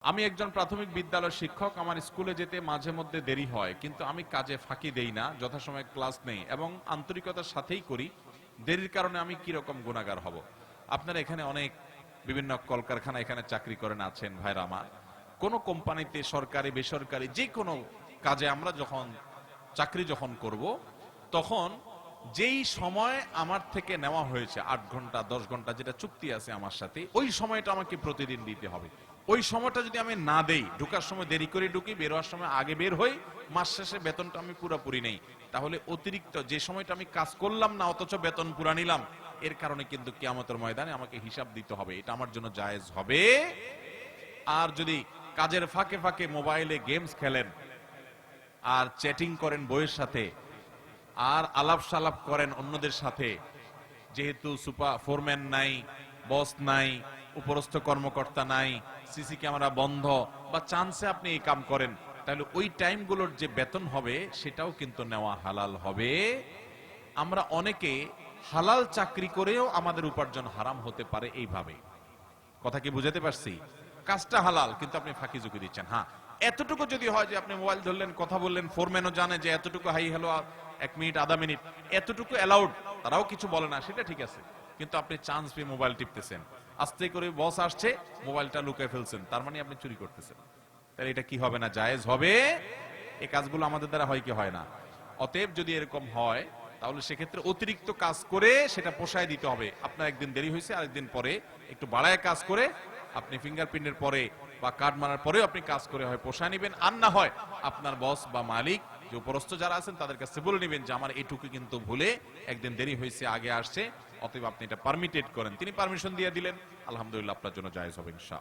আমি একজন প্রাথমিক বিদ্যালয়ের শিক্ষক। আমার স্কুলে যেতে মাঝে মধ্যে দেরি হয়, কিন্তু আমি কাজে ফাঁকি দেই না, যথাসময়ে ক্লাস নেই এবং আন্তরিকতার সাথেই করি। দেরির কারণে আমি কি রকম গুনাহগার হব? আপনারা এখানে অনেক বিভিন্ন কলকারখানা এখানে চাকরি করেন আছেন ভাইরা আমার। কোন কোম্পানিতে সরকারি বেসরকারি যে কোনো কাজে আমরা যখন চাকরি করব, তখন যেই সময় আমার থেকে নেওয়া হয়েছে 8 ঘন্টা 10 ঘন্টা যেটা চুক্তি আছে আমার সাথে, ওই সময়টা আমাকে প্রতিদিন দিতে হবে। ওই সময়টা যদি আমি না দেই, ঢোকার সময় দেরি করে ঢুকি, বের হওয়ার সময় আগে বের হই, মাস শেষে বেতনটা আমি পুরোপুরি নেই, তাহলে অতিরিক্ত যে সময়টা আমি কাজ করলাম না অথচ বেতন পুরা নিলাম, এর কারণে কিন্তু কিয়ামতের ময়দানে আমাকে হিসাব দিতে হবে। এটা আমার জন্য জায়েজ হবে? আর যদি কাজের ফাঁকে ফাঁকে মোবাইলে গেমস খেলেন আর চ্যাটিং করেন বইয়ের সাথে, আর আলাপ সালাপ করেন অন্যদের সাথে, যেহেতু সুপার ফোরম্যান নাই, বস নাই, উপরস্থ কর্মকর্তা নাই, সিসি ক্যামেরা বন্ধ, বা চান্সে আপনি এই কাম করেন, তাহলে ওই টাইমগুলোর যে বেতন হবে সেটাও কিন্তু নেওয়া হালাল হবে। আমরা অনেকে হালাল চাকরি করেও আমাদের উপার্জন হারাম হতে পারে এইভাবে। কথা কি বুঝাতে পারছি? কাজটা হালাল কিন্তু আপনি ফাঁকি ঝুঁকি দিচ্ছেন। হ্যাঁ, এতটুকু যদি হয় যে আপনি মোবাইল ধরলেন, কথা বললেন, ফোরম্যানও জানে যে এতটুকু হাই হ্যালো 1 মিনিট আধা মিনিট এতটুকু অ্যালাউড, তারাও কিছু বলে না, সেটা ঠিক আছে। কিন্তু আপনি চান্স পেয়ে মোবাইল টিপতেছেন, আস্তে করে বস আসছে, মোবাইলটা লুকায় ফেলছেন, তার মানে আপনি চুরি করতেছেন। তাহলে এটা কি হবে না? জায়েজ হবে? এই কাজগুলো আমাদের দ্বারা হয় কি হয় না? অতএব যদি এরকম হয়, তাহলে সেক্ষেত্রে অতিরিক্ত কাজ করে সেটা পোষায় দিতে হবে। আপনার একদিন দেরি হয়েছে, আরেকদিন পরে একটু বাড়ায় কাজ করে, আপনি ফিঙ্গারপ্রিন্টের পরে বা কার্ড মারার পরেও আপনি কাজ করে হয় পোষায় নিবেন। আর না হয় আপনার বস বা মালিক, যে উপরস্থ যারা আছেন, তাদের কাছে বলে নিবেন যে আমার এটুকু কিন্তু ভুলে একদিন দেরি হয়েছে, আগে আসছে, অতএব আপনি এটা পারমিটেড করেন। তিনি পারমিশন দিয়ে দিলেন, আলহামদুলিল্লাহ, আপনার জন্য জায়েজ হবে ইনশাআল্লাহ।